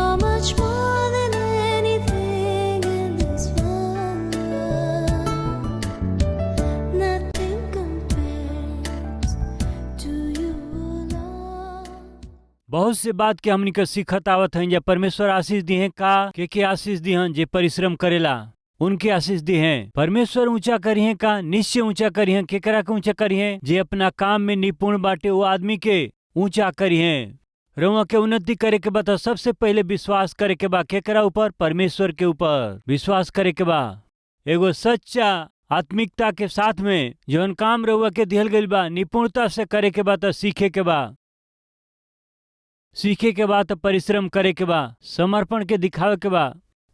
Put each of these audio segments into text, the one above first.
You're much more than anything in this world. Nothing compares to you, Lord. बहुत से बात के हमनी के सीखत आवत हैं। जब परमेश्वर आशीष दी हैं का के आशीष दी हैं जे परिश्रम करेला उनके आशीष दी हैं। परमेश्वर ऊंचा करी हैं का निश्चय ऊंचा करी हैं। केकरा के ऊंचा करी हैं जे अपना काम में निपुण बाटे वो आदमी के ऊंचा करी हैं। रउआ के उन्नति करे के बाद सबसे पहले विश्वास करे के बा केकरा ऊपर? परमेश्वर के ऊपर विश्वास करे के बा। एगो सच्चा आत्मिकता के साथ में जौन काम रउआ के दिहल गइल बा निपुणता से करे के बा। सीखे के बा, सीखे के बाद परिश्रम करे के बा, समर्पण के दिखावे के बा।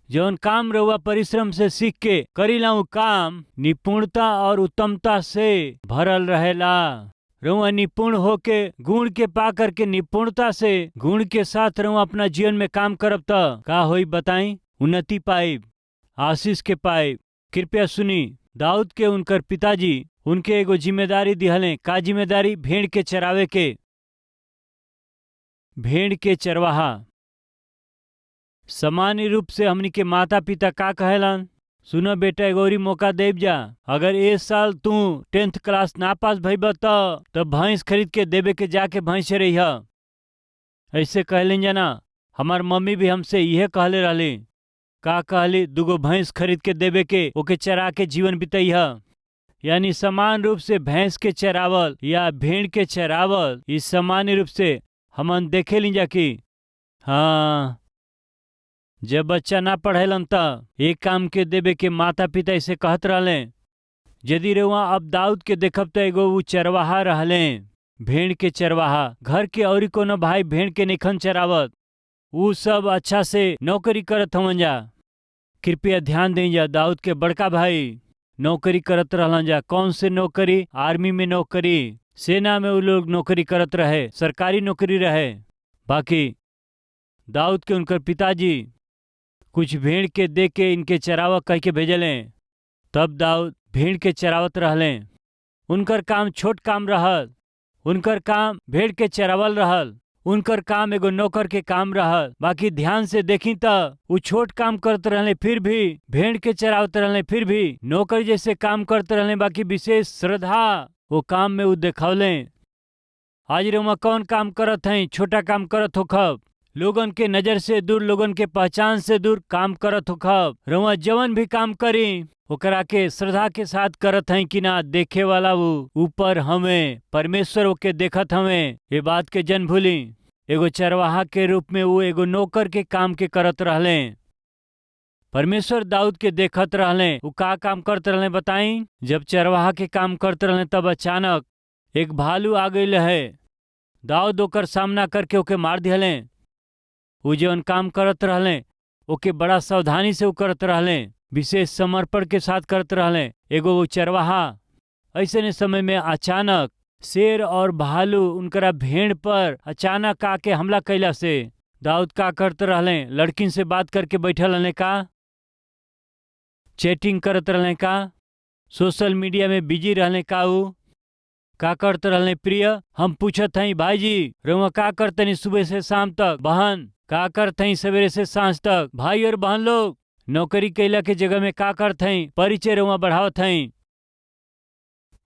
जौन काम रउआ परिश्रम से सीख के करीला उ काम निपुणता और उत्तमता से भरल रहेला। रउआ निपुण होके गुण के पा करके निपुणता से गुण के साथ रउआ अपना जीवन में काम करब त का होई बताई? उन्नति पाइब, आशीष के पाइब। कृपया सुनी, दाऊद के उनकर पिताजी उनके एगो जिम्मेदारी दिहले। का जिम्मेदारी? भेड़ के चरावे के। भेड़ के चरवाहा। सामान्य रूप से हमनी के माता पिता का कहेलन? सुनो बेटा, एगो और मौका देब जा। अगर इस साल तू 10th क्लास ना पास भइब त भैंस खरीद के देवे के जाके भैंस रहिया। ऐसे कहलिन जना। हमार मम्मी भी हमसे यह कहले रहली। का कहली? 2 भैंस खरीद के देवे के ओके चरा के जीवन बितैहा। यानी समान रूप से भैंस के चरावल या भेड़ के चरावल इस सामान्य रूप से हमन देखे लीजा कि हाँ, जब बच्चा ना पढ़ेलन त एक काम के देवे के माता पिता इसे कहत रहले। यदि रउआ अब दाऊद के देखब त एगो उ चरवाहा रहले, भेड़ के चरवाहा। घर के औरी कोनो भाई भेड़ के निखन चरावत, उ सब अच्छा से नौकरी करत हवन जा। कृपया ध्यान दें जा, दाऊद के बड़का भाई नौकरी करत रहलन जा। कौन से नौकरी? आर्मी में नौकरी, सेना में उ लोग नौकरी करत रहे, सरकारी नौकरी रहे। बाकी दाऊद के उनकर पिताजी कुछ भेड़ के दे के इनके चरावा कह के भेजले। तब दाऊद भेड़ के चरावत रहले। उनकर काम छोट काम रहल। उनकर काम भेड़ के चरावल रहल। उनकर काम एगो नौकर के काम रहल। बाकी ध्यान से देखी त उ छोट काम करते रहले, फिर भी भेड़ के चरावत रहले, फिर भी नौकर जैसे काम करते रहले। बाकी विशेष श्रद्धा वो काम में उ देखौले। आज रउआ कौन काम करत हैं? छोटा काम करत हो खब, लोगन के नजर से दूर, लोगन के पहचान से दूर काम करत हो खब। रउआ जवन भी काम करी ओकरा के श्रद्धा के साथ करत हैं कि ना? देखे वाला वो ऊपर हमें परमेश्वर ओके देखत हमें। ये बात के जन भूली। एगो चरवाहा के रूप में वो एगो नौकर के काम के करत रहले। परमेश्वर दाऊद के देखत रहले। वो का काम करते रहले बताई? जब चरवाहा के काम करते रहले तब अचानक एक भालू आ गई है। दाऊद ओकर सामना करके ओके मार दिहले। वो जौन काम करत रहले ओके बड़ा सावधानी से वो करत रहले, विशेष समर्पण के साथ करत रहले। एगो वो चरवाहा ऐसे समय में अचानक शेर और भालू उनकरा भेड़ पर अचानक आके हमला कैला से दाऊद का करते रहले? लड़किन से बात करके बैठल रहले का? चैटिंग करत रहले का? सोशल मीडिया में बिजी रहले का? उ का करते रहले? प्रिय, हम पूछत हई भाईजी रउआ का करतनी सुबह से शाम तक? बहन, का करते हैं सवेरे से सांझ तक? भाई और बहन लोग, नौकरी कैला के जगह में का करते हैं? परिचय रउआ बढ़ावत हैं,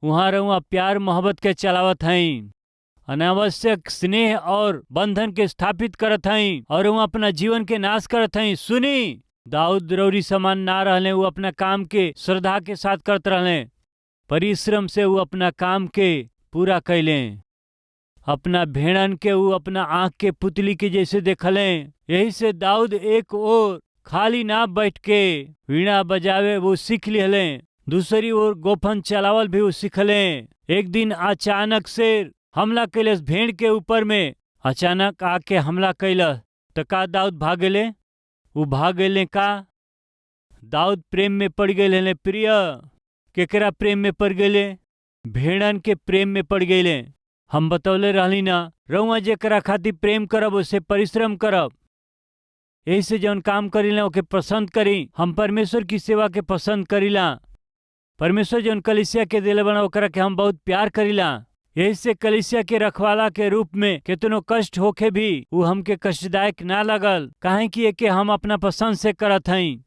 वहाँ रउआ प्यार मोहब्बत के चलावत हैं, अनावश्यक स्नेह और बंधन के स्थापित करत हैं और वहाँ अपना जीवन के नाश करत हैं। सुनी, दाऊद रौरी समान ना रहले। वो अपना काम के श्रद्धा के साथ करत रहले। परिश्रम से वो अपना काम के पूरा कैले। अपना भेड़न के वो अपना आंख के पुतली के जैसे देखले। यही से दाऊद एक ओर खाली ना बैठ के वीणा बजावे वो सीख लिहले, दूसरी ओर गोफन चलावल भी वो सीखले। एक दिन अचानक से हमला कैलस भेड़ के ऊपर में। अचानक आके हमला कैलस तो का दाऊद भाग गए? वो भाग गए का? दाऊद प्रेम में पड़ गए। प्रिय, केकरा प्रेम में पड़ गए? भेड़न के प्रेम में पड़ गए। हम बतौले रहली ना, रउआ जेकरा खातिर प्रेम करब उसे परिश्रम करब। यही से जौन काम करीला ओके पसंद करी। हम परमेश्वर की सेवा के पसंद करीला। परमेश्वर जौन कलीसिया के दिले बना ओकरा के हम बहुत प्यार करीला। यही से कलीसिया के रखवाला के रूप में कितनो कष्ट होके भी वो हमके कष्टदायक ना लगल, काहे कि एके हम अपना पसंद से करत हई।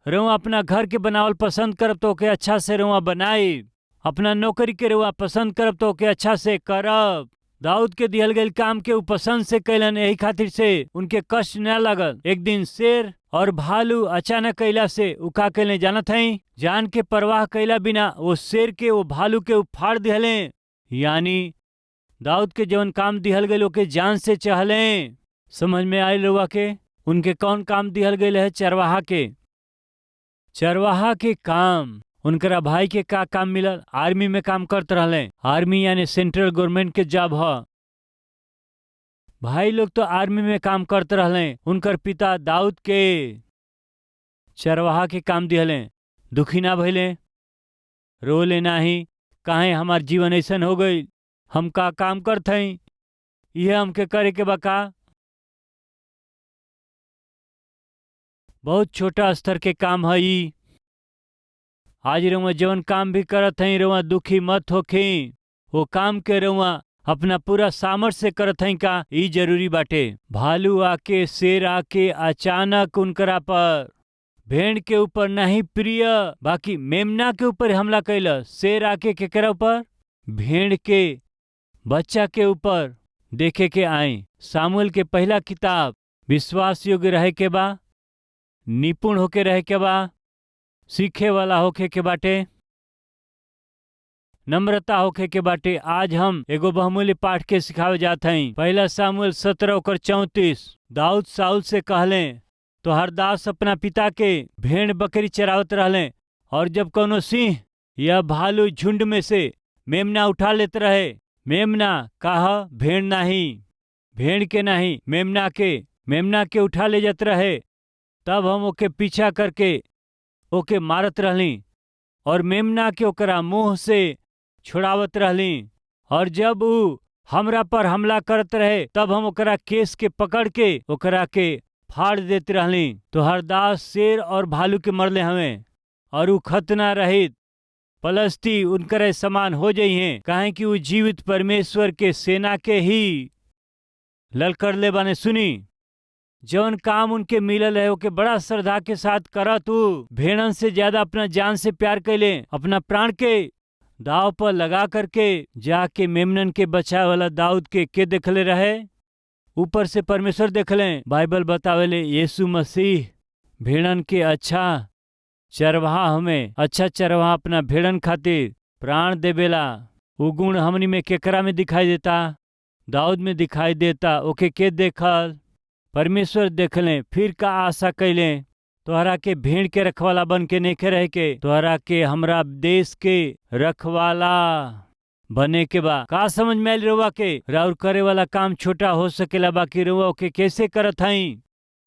रउआ अपना घर के बनावल पसंद करब तो ओके अच्छा से रउआ बनाई, अपना नौकरी के रउआ पसंद करब तो ओके अच्छा से करब। दाऊद के दिहल गईल काम के ऊ पसंद से कैलन, यही खातिर से उनके कष्ट न लगल। एक दिन शेर और भालू अचानक कैला से ऊ का कैले जानत हई, जान के परवाह कैला बिना वो शेर के वो भालू के उफाड़ दिहले। यानी दाऊद के जवन काम दिहल गईल ओके जान से चहले। समझ में आयल रउआ के? उनके कौन काम दिहल गईल है? चरवाहा के। चरवाहा के काम उनकरा भाई के का काम मिलल? आर्मी में काम करत रहले। आर्मी यानी सेंट्रल गवर्नमेंट के जॉब ह। भाई लोग तो आर्मी में काम करत रहले। उनकर पिता दाऊद के चरवाहा के काम दिहले। दुखी ना भइले, रोले नाही, काहे हमार जीवन ऐसन हो गई, हम का काम करत हई, यह हमके करे के बा का? बहुत छोटा स्तर के काम है ई। आज रउआ जवन काम भी करत हई रउआ दुखी मत होखी। वो काम के रउआ अपना पूरा सामर्थ्य से करत हई का, ई जरूरी बाटे। भालू आके, शेर आके अचानक उनकरा पर भेड़ के ऊपर नहीं प्रिय बाकी मेमना के ऊपर हमला कैल। शेर आके केकरा ऊपर? भेड़ के बच्चा के ऊपर। देखे के आए सामुएल के पहला किताब। विश्वास योग्य रहे के बा, निपुण होके रहे के बा, सीखे वाला होके के बाटे, नम्रता होके के बाटे। आज हम एगो बहुमूल्य पाठ के सिखावे जात हई। पहला सामुएल 17:34। दाऊद साउल से कहले, तो हर दास अपना पिता के भेड़ बकरी चरावत रहले, और जब कोनो सिंह या भालू झुंड में से मेमना उठा लेते रहे, मेमना कहा भेड़ नहीं, भेड़ के नहीं, मेमना के उठा ले जाते रहे, तब हम ओके पीछा करके ओके मारत रहली और मेमना के ओकरा मुंह से छुड़ावत रहली। और जब ऊ हमरा पर हमला करत रहे तब हम ओकरा केस के पकड़ के ओकरा के फाड़ देते रहली। तो हर दास शेर और भालू के मरले हमें, और ऊ खतना रहित पलस्ती उनकरे समान हो जाइए, काहे कि ऊ जीवित परमेश्वर के सेना के ही ललकर ले बाने। सुनी, जौन काम उनके मिलल है ओके बड़ा श्रद्धा के साथ करा। तू भेड़न से ज्यादा अपना जान से प्यार कैले, अपना प्राण के दाव पर लगा करके जाके मेमनन के बचाए वाला दाऊद के देखले रहे? ऊपर से परमेश्वर देखले। बाइबल बतावेले यीशु मसीह भेड़न के अच्छा चरवाहा हमें। अच्छा चरवाहा अपना भेड़न खातिर प्राण देवेला। वो गुण हमनी में केकरा में दिखाई देता? दाऊद में दिखाई देता। ओके के देखल? परमेश्वर देखले। फिर का आशा कैले? तोहरा के भेड़ के रखवाला बन के नेके रह के, तोहरा के हमरा देश के रखवाला बने के बा। का समझ में आइल रउआ के? राउर करे वाला काम छोटा हो सकेला, बाकी रउआ ओके कैसे करत हई?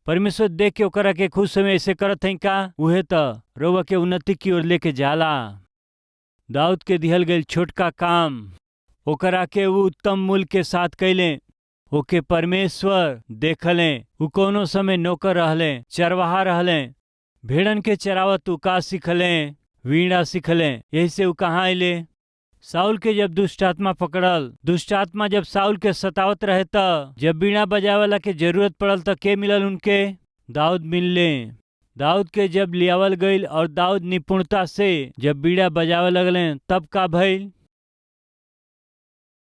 परमेश्वर देख के ओकरा के खुश समय ऐसे करत हई का? उहे त रउआ के उन्नति की ओर लेके जाला। दाऊद के दिहल गईल छोटका काम ओकरा के वो उत्तम मूल्य के साथ कैले। ओके परमेश्वर देखले। उ कोनो समय नौकर रहले, चरवाहा रहले, भेड़न के चरावत उ का सिखले? वीणा सिखले। यही से उ कहाँ आइले? साउल के जब दुष्ट आत्मा पकड़ल, दुष्ट आत्मा जब साउल के सतावत रहे त जब वीणा बजावेला के जरूरत पड़ल त के मिलल उनके? दाऊद मिलले। दाऊद के जब लियावल गईल और दाऊद निपुणता से जब बीड़ा बजावे लगले तब का भइल?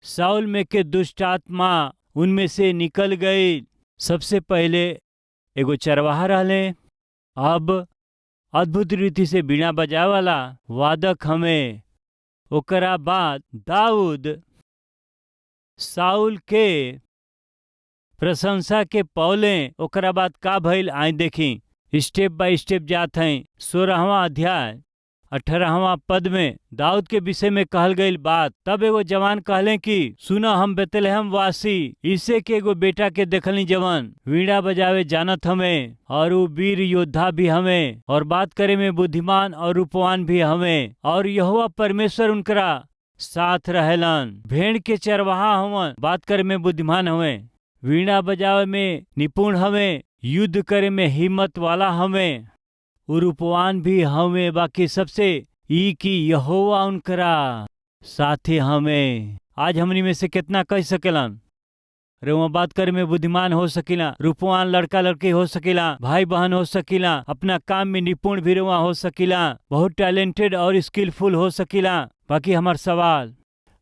साउल में के दुष्ट आत्मा उनमें से निकल गई। सबसे पहले एगो चरवाहा रहले, अब अद्भुत रीति से बीड़ा बजावे वाला वादक हमें। ओकरा बाद दाऊद साउल के प्रशंसा के पौले। ओकरा बाद का भइल आई देखी, स्टेप बाय स्टेप जात हैं। 16वां अध्याय 18वां पद में दाऊद के विषय में कहल गई बात। तब एगो जवान कहले कि सुना, हम बेतलहम वासी इसे के एगो बेटा के देखली जवान वीणा बजावे जानत हमें, और वो वीर योद्धा भी हमें, और बात करे में बुद्धिमान और रूपवान भी हमें, और यहोवा परमेश्वर उनकरा साथ रहेलन। भेड़ के चरवाहा हवन, बात करे में बुद्धिमान हमें, वीणा बजावे में निपुण हमें, युद्ध करे में हिम्मत वाला हमें, रूपवान भी हमें। बाकी सबसे ई की यहोवा उनकरा साथे हमें। आज हमनी में से कितना कह सकेलन रउआ बात करे में बुद्धिमान हो सकीला, रूपवान लड़का लड़की हो सकीला, भाई बहन हो सकीला, अपना काम में निपुण भी रउआ हो सकीला, बहुत टैलेंटेड और स्किलफुल हो सकीला। बाकी हमार सवाल,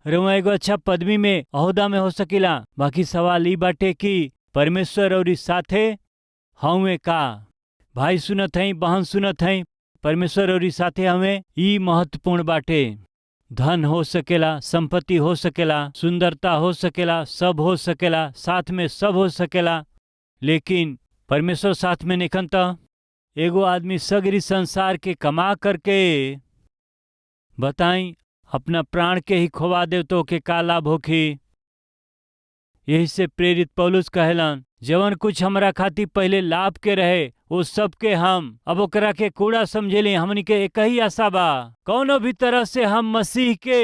रउआ एगो अच्छा पदवी में अहोदा में हो सकीला। बाकी सवाल ई बाटे कि परमेश्वर और इस साथे हमें का? भाई सुनत हई, बहन सुनत हई, परमेश्वर और इस साथे हमें ई महत्वपूर्ण बाटे। धन हो सकेला, संपत्ति हो सकेला, सुंदरता हो सकेला, सब हो सकेला, साथ में सब हो सकेला, लेकिन परमेश्वर साथ में निकन त एगो आदमी सगरी संसार के कमा करके बताई अपना प्राण के ही खोवा दे तो के का लाभ होखी। यही से प्रेरित पौलुस कहेलन, जवन कुछ हमरा खातिर पहले लाभ के रहे वो सब के हम अब ओकरा के कूड़ा समझेली। हमनी के एक ही आशा बा, कौनो भी तरह से हम मसीह के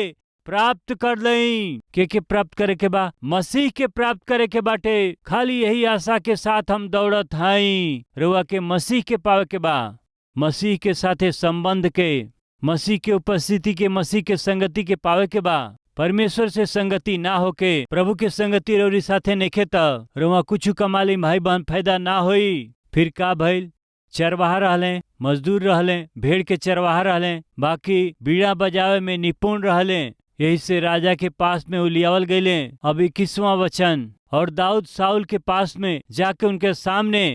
प्राप्त कर लई। के प्राप्त करे के बा? मसीह के प्राप्त करे के बाटे। खाली यही आशा के साथ हम दौड़त हई, रुआ के मसीह के पावे के बा, मसीह के साथे संबंध के, मसीह के उपस्थिति के, मसीह के संगति के पावे के बा। परमेश्वर से संगति ना होके प्रभु के संगति रौरी साथे नइखे त रुआ कुछ कमाली भाई बहन फायदा ना होई। फिर का भइल? चरवाहा रहले, मजदूर रहले, भेड़ के चरवाहा रहले, बाकी बीड़ा बजावे में निपुण रहले। यही से राजा के पास में उलियावल गईले। अब 21वां वचन, और दाऊद साउल के पास में जाके उनके सामने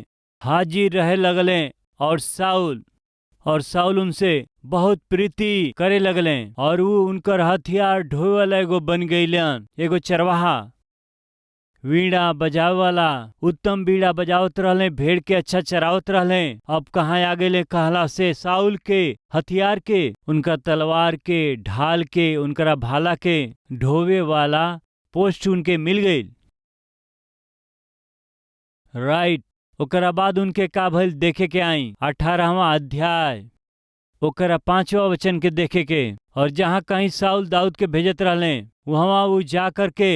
हाजिर रहे लगले और साउल उनसे बहुत प्रीति करे लगले और वो उनकर हथियार ढोए वाला एगो बन गईलन। एगो चरवाहा वीणा बजावे वाला उत्तम वीणा बजावत रहले, भेड़ के अच्छा चरावत रहले। अब कहाँ आ गए कहला से साउल के हथियार के, उनका तलवार के, ढाल के, उनकरा भाला के ढोवे वाला पोस्ट उनके मिल गई। राइट। ओकरा बाद उनके का भइल देखे के आई 18वां अध्याय ओकरा 5वां वचन के देखे के। और जहाँ कहीं साउल दाऊद के भेजत रहले वहाँ वो जा कर के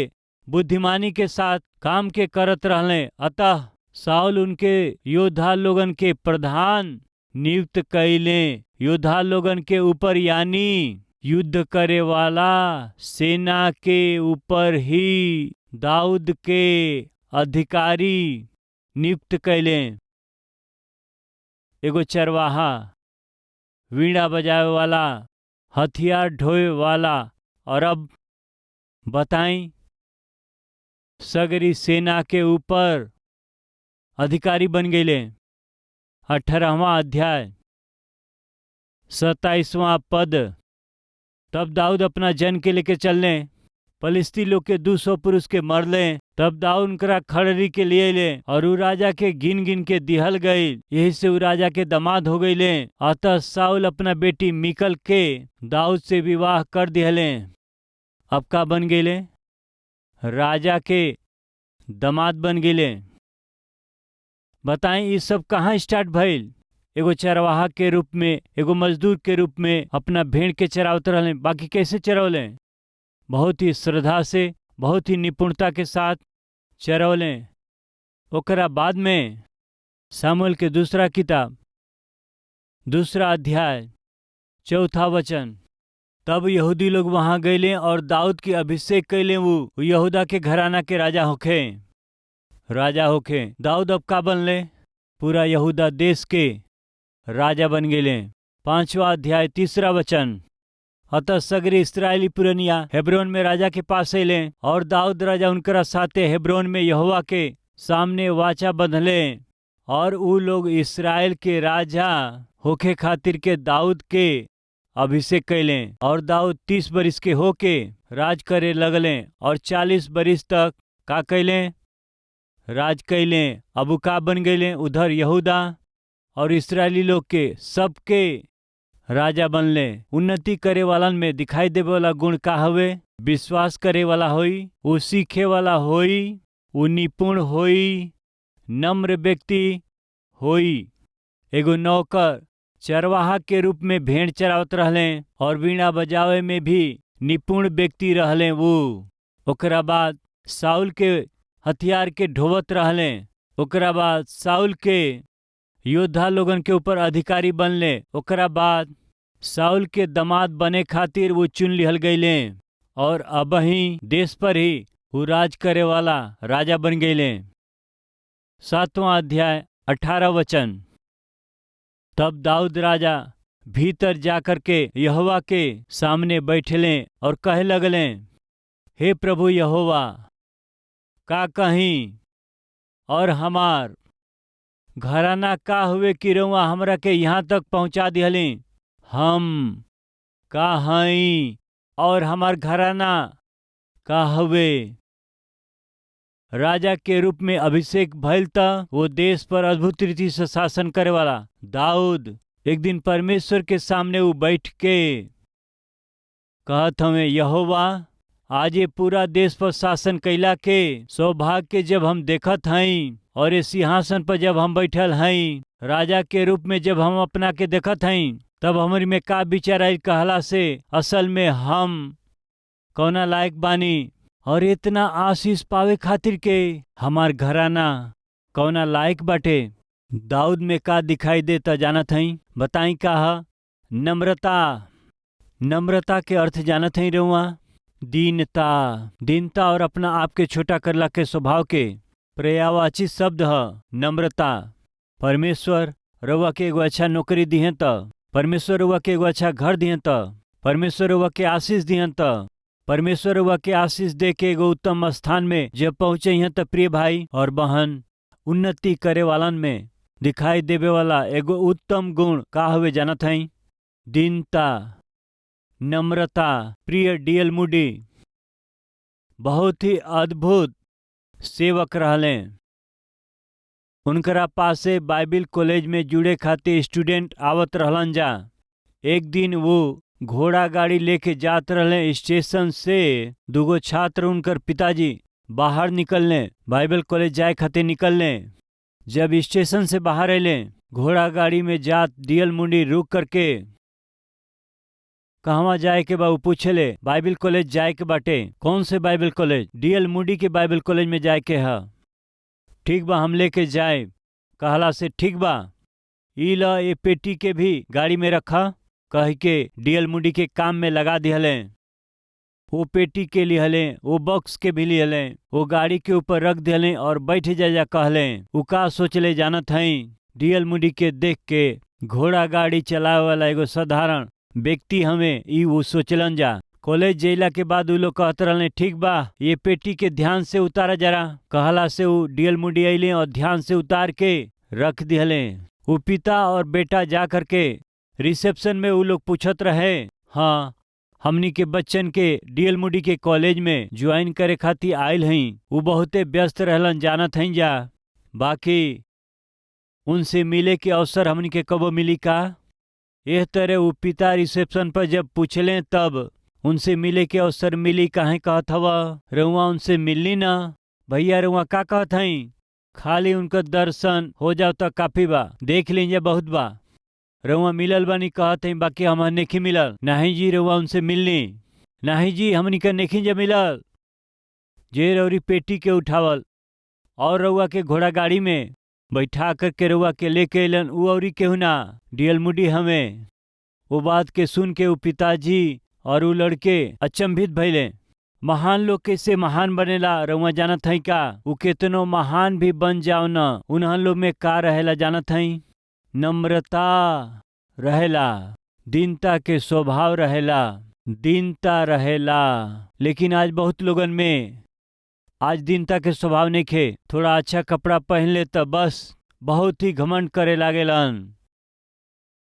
बुद्धिमानी के साथ काम के करत रहले। अतः साउल उनके योद्धा लोगन के प्रधान नियुक्त कैले। योद्धा लोगन के ऊपर यानी युद्ध करे वाला सेना के ऊपर ही दाऊद के अधिकारी नियुक्त कैले। एगो चरवाहा, वीणा बजावे वाला, हथियार ढोए वाला, और अब बताई सगरी सेना के ऊपर अधिकारी बन गए। 18वां अध्याय 27वां पद। तब दाऊद अपना जन के लेके चलने, फलिस्ती लोग के 200 पुरुष के मरले। तब दाऊद उनकरा खड़री के लिए ले और उ राजा के गिन गिन के दिहल गई। यही से उ राजा के दामाद हो गईले। अतः साउल अपना बेटी मिकल के दाऊद से विवाह कर दिहले। अब का बन गईले? राजा के दामाद बन गईले। बताएं ये सब कहाँ स्टार्ट भइल? एगो चरवाहा के रूप में, एगो मजदूर के रूप में अपना भेड़ के चरावत रहले। बाकी कैसे चरवले? बहुत ही श्रद्धा से, बहुत ही निपुणता के साथ चरवले। ओकरा बाद में सामुएल के दूसरा किताब 2 अध्याय 4 वचन। तब यहूदी लोग वहां गईले और दाऊद की अभिषेक कैले। वो यहूदा के घराना के राजा होखे। दाऊद अब का बनले? पूरा यहूदा देश के राजा बन गईले। 5वां अध्याय 3 वचन। अतः सगरे इस्राएली पुरनिया हेब्रोन में राजा के पास अले और दाऊद राजा उनकरा साथे हेब्रोन में यहोवा के सामने वाचा बंधले। और उ लोग इस्राएल के राजा होखे खातिर के दाऊद के अभिषेक कैले। और दाऊद 30 बरिस के होके राज करे लगले और 40 बरिस तक का कैले? राज कैले। अब का बन गईले? उधर यहूदा और इस्राएली लोग के सबके राजा बनले। उन्नति करे वालन में दिखाई देवे वाला गुण का हवे? विश्वास करे वाला होई, वो सीखे वाला होई, वो निपुण होई, नम्र व्यक्ति होई। एगो नौकर चरवाहा के रूप में भेड़ चरावत रहले और वीणा बजावे में भी निपुण व्यक्ति रहले वो। ओकरा बाद साउल के हथियार के ढोवत रहले। ओकरा बाद साउल के योद्धा लोगन के ऊपर अधिकारी बनले। ओकरा बाद साउल के दामाद बने खातिर वो चुन लिहल गईले। और अबही देश पर ही वो राज करे वाला राजा बन गईले। 7वां अध्याय 18 वचन। तब दाऊद राजा भीतर जाकर के यहोवा के सामने बैठले और कहे लगले, हे प्रभु यहोवा, का कहीं और हमार घराना का हुए कि रउआ हमरा के यहाँ तक पहुँचा दिहली। हम का हई और हमार घराना का हुए। राजा के रूप में अभिषेक भइल त वो देश पर अद्भुत रीति से शासन करे वाला दाऊद एक दिन परमेश्वर के सामने वो बैठ के कहत हमें, यहोवा, आज ये पूरा देश पर शासन कैला के सौभाग्य के जब हम देखत हई और ये सिंहासन पर जब हम बैठल हई, राजा के रूप में जब हम अपना के देखत हई, तब हमारी में का विचार आई कहला से असल में हम कौना लायक बानी और इतना आशीष पावे खातिर के हमार घराना कौना लायक बाटे। दाऊद में का दिखाई देता जानत हई? बताई का ह? नम्रता। नम्रता के अर्थ जानत हई रउआ? दीनता। दीनता और अपना आप के छोटा करला के स्वभाव के पर्यायवाची शब्द ह नम्रता। परमेश्वर रउआ के एगो अच्छा नौकरी दिहन त, परमेश्वर रउआ के एगो अच्छा घर दिहन त, परमेश्वर रउआ के आशीष दिहन त, परमेश्वर रउआ के आशीष दे के एगो उत्तम स्थान में जब पहुंचे हैं त प्रिय भाई और बहन, उन्नति करे वालन में दिखाई देवे वाला एगो उत्तम गुण का हुए जानत हई? दीनता, नम्रता। प्रिय डीएल मूडी बहुत ही अद्भुत सेवक रहले। उनकरा पासे बाइबिल कॉलेज में जुड़े खातिर स्टूडेंट आवत रहलन जा। एक दिन वो घोड़ा गाड़ी लेके जात रहले स्टेशन से। दूगो छात्र उनकर पिताजी बाहर निकलने बाइबल कॉलेज जाए खातिर निकलने। जब स्टेशन से बाहर अले, घोड़ा गाड़ी में जात डीएल मूडी रुक करके कहवा जाए के बा पूछले। बाइबल कॉलेज जाए के बाटे। कौन से बाइबल कॉलेज? डीएल मूडी के बाइबल कॉलेज में जाए के है। ठीक बा, हम लेके जाए। कहला से ठीक बा, ई ल ये पेटी के भी गाड़ी में रखा कह के डीएल मूडी के काम में लगा दिहले। वो पेटी के लिहले, वो बॉक्स के भी लिहले, वो गाड़ी के ऊपर रख दिहले और बैठ जा कहले। वो का सोचले जानत हई? डीएल मूडी के देख के घोड़ा गाड़ी चलावे वाला एगो साधारण व्यक्ति हमें ई वो सोचलन जा। कॉलेज जैला के बाद वो लोग कहते रहले, ठीक बा, ये पेटी के ध्यान से उतारा जरा। कहला से वो डीएल मूडी अइले और ध्यान से उतार के रख दिहले। वो पिता और बेटा जा करके रिसेप्शन में वो लोग पूछत रहे, हाँ, हमनी के बच्चन के डीएल मूडी के कॉलेज में ज्वाइन करे खातिर आयल हई। वो बहुते व्यस्त रहलन जानत हई जा। बाकी उनसे मिले के अवसर हमनी के कबो मिली का? एह तरह वो पिता रिसेप्शन पर जब पूछले तब उनसे मिले के अवसर मिली। काहे कहत हवा? रउआ उनसे मिलनी ना? भैया रउआ का कहत हई? खाली उनका दर्शन हो जाओ तो काफी बा, देख लीजिए बहुत बा। रउआ मिलल बानी कहत हई, बाकी हम नहीं मिलल। नहीं जी, रउआ उनसे मिलनी। नहीं जी, हमनी का नहीं जब मिलल। जे रउरी पेटी के उठावल और रउआ के घोड़ा गाड़ी में बैठा करके रउआ के लेके अलन, उ औरी केहू ना, डीएल मूडी हमें। वो बात के सुन के वो पिताजी और वो लड़के अचंभित भइले। महान लोग कैसे महान बनेला रउआ जानत हई का? वो केतनो महान भी बन जाओ न, उन्हन लोग में का रहेला जानत हई? नम्रता रहेला, दीनता के स्वभाव रहेला, दीनता रहेला। लेकिन आज बहुत लोगन में आज दीनता के स्वभाव नहीं खे। थोड़ा अच्छा कपड़ा पहन ले तो बस बहुत ही घमंड करे लागेलन।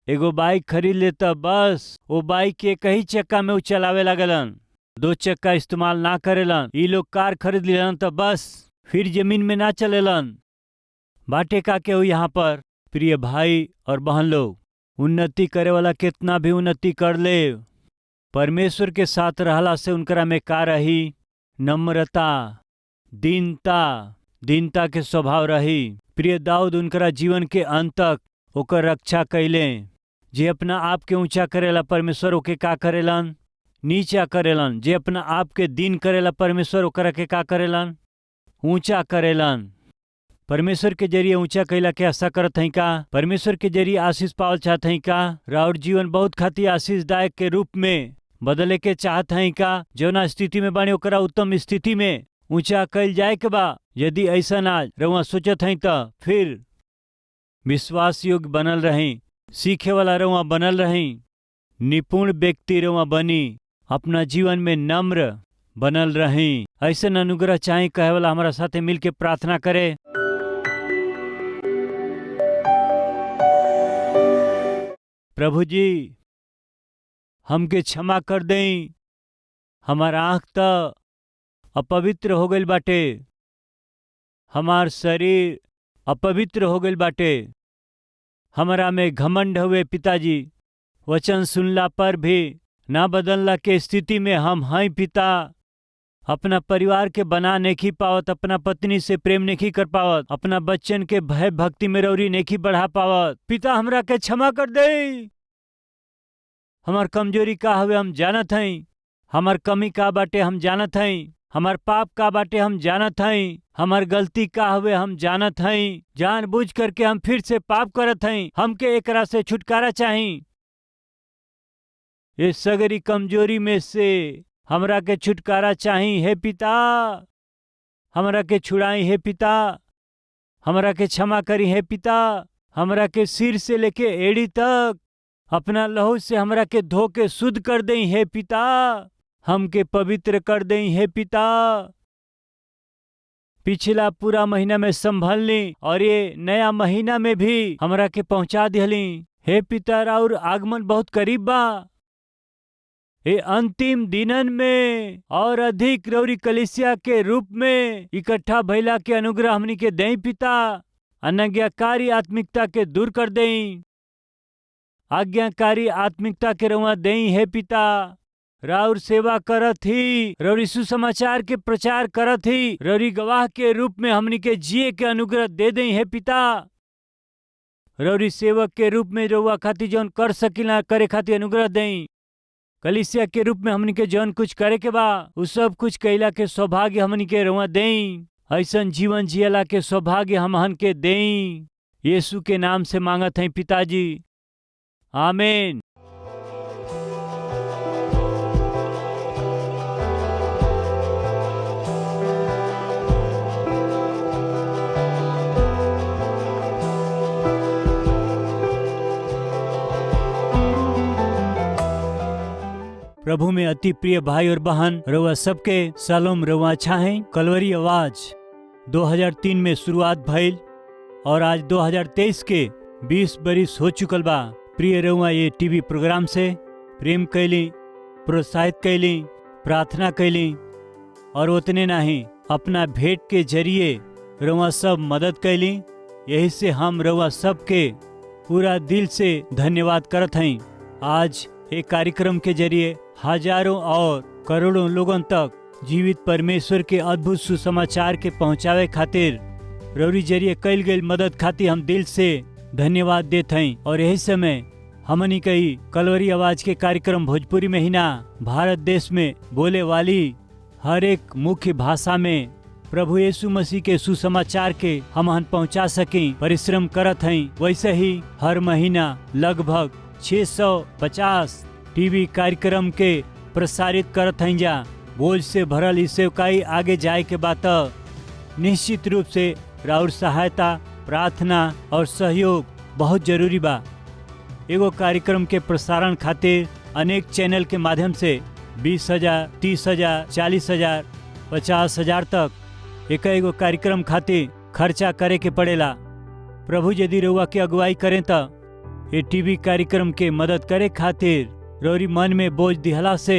एगो बाइक खरीद ले तो बस वो बाइक के कई चक्का में वो चलावे लागेलन, 2 चक्का इस्तेमाल ना करेलन। ई लोग कार खरीद लेलन तो बस फिर जमीन में ना चलेलन। बाटे का के हो यहाँ पर? प्रिय भाई और बहन लोग, उन्नति करे वाला कितना भी उन्नति कर ले, परमेश्वर के साथ रहला से उनकरा में का रही? नम्रता, दीनता, दीनता के स्वभाव रही। प्रिय दाऊद उनकरा जीवन के अंत तक ओकर रक्षा कैले। जे अपना आप के ऊंचा करेला परमेश्वर ओके का करेलन? नीचा करेलन। जे अपना आप के दीन करेला परमेश्वर ओकरा के का करेलन? ऊंचा करेलन। परमेश्वर के जरिए ऊंचा कैला के आशा करत हई का? परमेश्वर के जरिए आशीष पावल चाहत हई का? राउर जीवन बहुत खातिर आशीषदायक के रूप में बदले के चाहत हैं का जौना स्थिति में बानी ओकरा उत्तम स्थिति में ऊंचा कल जाए के बा। यदि ऐसा आज रउआ सोचत हैं तो फिर विश्वास योग्य बनल रही, सीखे वाला रउआ बनल रही, निपुण व्यक्ति रउआ बनी, अपना जीवन में नम्र बनल रही। ऐसे अनुग्रह चाहे कहे वाला हमारा साथे मिल के प्रार्थना करे। प्रभु जी हमके क्षमा कर दें, हमारा आँख तो अपवित्र हो गइल बाटे, हमार शरीर अपवित्र हो गइल बाटे, हमारा में घमंड हुए पिताजी। वचन सुनला पर भी ना बदलला के स्थिति में हम हैं पिता। अपना परिवार के बना नहीं पावत, अपना पत्नी से प्रेम नहीं कर पावत, अपना बच्चन के भय भक्ति में रौरी नहीं बढ़ा पावत। पिता हमरा के क्षमा कर दे। हमार कमजोरी का हवे हम जानत हैं, हमार कमी का बाटे हम जानत हैं, हमार पाप का बाटे हम जानत हैं, हमार गलती का हवे हम जानत हैं। जानबूझ करके हम फिर से पाप करत हैं, हमके एकरा से छुटकारा चाहिए। इस सगरी कमजोरी में से हमरा के छुटकारा चाहिए हे पिता। हमरा के छुड़ाई हे पिता, हमरा के क्षमा करी हे पिता। हमरा के सिर से लेके एड़ी तक अपना लहू से हमरा के धो के शुद्ध कर दें हे पिता। हमके पवित्र कर दें हे पिता। पिछला पूरा महीना में संभल ली और ये नया महीना में भी हमरा के पहुंचा दिहली हे पिता। और आगमन बहुत करीब बा। ये अंतिम दिनन में और अधिक रौरी कलिसिया के रूप में इकट्ठा भइला के अनुग्रह हमनी के दें पिता। अनाज्ञाकारी आत्मिकता के दूर कर दें, आज्ञाकारी आत्मिकता के रउआ दें हे पिता। राउर सेवा करत ही, रौरी सुसमाचार के प्रचार करत ही, रौरी गवाह के रूप में हमनी के जिए के अनुग्रह दे दें हे पिता। रौरी सेवक के रूप में रउआ खातिर जौन कर सकिला करे खातिर अनुग्रह दें। कलिसिया के रूप में हमनी के जौन कुछ करे के बा उ सब कुछ कैला के सौभाग्य हमनी के रउआ दें। ऐसन जीवन जियला के सौभाग्य हमहन के दें। यीशु के नाम से मांगत हैं पिताजी, आमीन। प्रभु में अति प्रिय भाई और बहन, रउआ सबके सलाम। रउआ अच्छा हैं। कलवरी आवाज 2003 में शुरुआत भइल और आज 2023 के 20 बरिस हो चुकल बा। प्रिय रउआ ये टीवी प्रोग्राम से प्रेम कैली, प्रोत्साहित कैली, प्रार्थना कैली और उतने नहीं अपना भेंट के जरिए रउआ सब मदद कैली। यही से हम रउआ सबके पूरा दिल से धन्यवाद करत हैं। आज एक कार्यक्रम के जरिए हजारों और करोड़ों लोगों तक जीवित परमेश्वर के अद्भुत सुसमाचार के पहुंचावे खातिर रौरी जरिए कैल गई मदद खातिर हम दिल से धन्यवाद देते हैं। और यही समय हमनी कई कलवरी आवाज के कार्यक्रम भोजपुरी में ही ना, भारत देश में बोले वाली हर एक मुख्य भाषा में प्रभु यीशु मसीह के सुसमाचार के हम पहुंचा सकें परिश्रम करत हैं। वैसे ही हर महीना लगभग 650 टीवी कार्यक्रम के प्रसारित करत हैं। जा बोझ से भरल इस सेवकाई आगे जाए के बात निश्चित रूप से राउर सहायता, प्रार्थना और सहयोग बहुत जरूरी बा। एगो कार्यक्रम के प्रसारण खातिर अनेक चैनल के माध्यम से 20,000, 30,000, 40,000, 50,000 तक एगो कार्यक्रम खातिर खर्चा करे के पड़ेला। प्रभु यदि रउआ के अगुवाई करें तो ये टीवी कार्यक्रम के मदद करे खातिर रौरी मन में बोझ दिहला से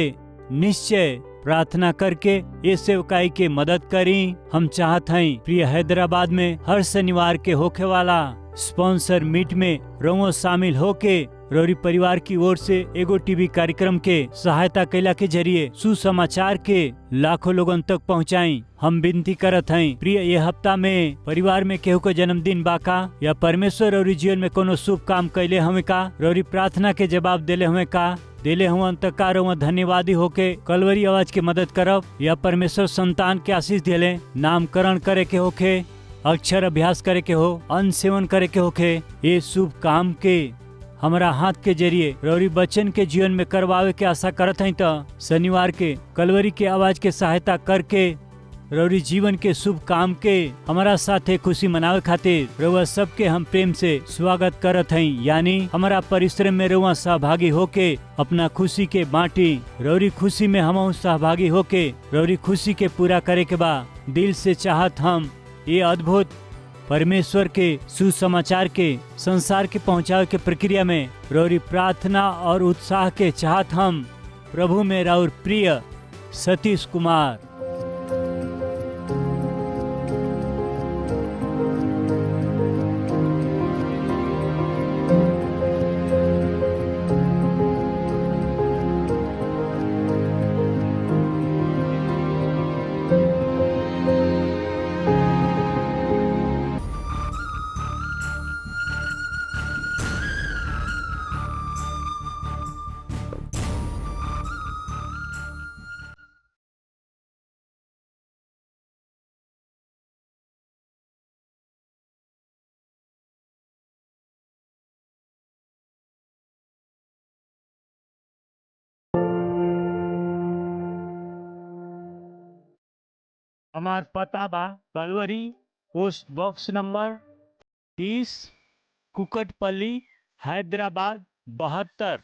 निश्चय प्रार्थना करके ये सेवकाई के मदद करी। हम चाहत हैं प्रिय हैदराबाद में हर शनिवार के होखे वाला स्पॉन्सर मीट में रउआ शामिल होके रौरी परिवार की ओर से एगो टीवी कार्यक्रम के सहायता कैला के जरिए सुसमाचार के लाखों लोगों तक पहुंचाई। हम विनती करत हैं प्रिय ये हफ्ता में परिवार में केहू को जन्मदिन बाका या परमेश्वर रौरी जीवन में कोनो शुभ काम कैले हमें का, रौरी प्रार्थना के जवाब देले हमें का, देले हुआ अंतकार धन्यवादी होके कलवरी आवाज के मदद करब या परमेश्वर संतान के आशीष देले, नामकरण करे के होके, अक्षर अभ्यास करे के हो, अन्न सेवन करे के होके, ये शुभ काम के हमारा हाथ के जरिए रौरी बच्चन के जीवन में करवावे के आशा करत हई। तो शनिवार के कलवरी के आवाज के सहायता करके रौरी जीवन के शुभ काम के हमारा साथे खुशी मनावे खातिर रउआ सबके हम प्रेम से स्वागत करत हई। यानी हमारा परिश्रम में रउआ सहभागी होके अपना खुशी के बांटी। रौरी खुशी में हम सहभागी होके रौरी खुशी के पूरा करे के बा। दिल से चाहत हम ये अद्भुत परमेश्वर के सुसमाचार के संसार के पहुंचावे के प्रक्रिया में रौरी प्रार्थना और उत्साह के चाहत हम प्रभु में राउर प्रिय सतीश कुमार। हमार पता बा Calvary post box number 30 Kukatpally Hyderabad 72।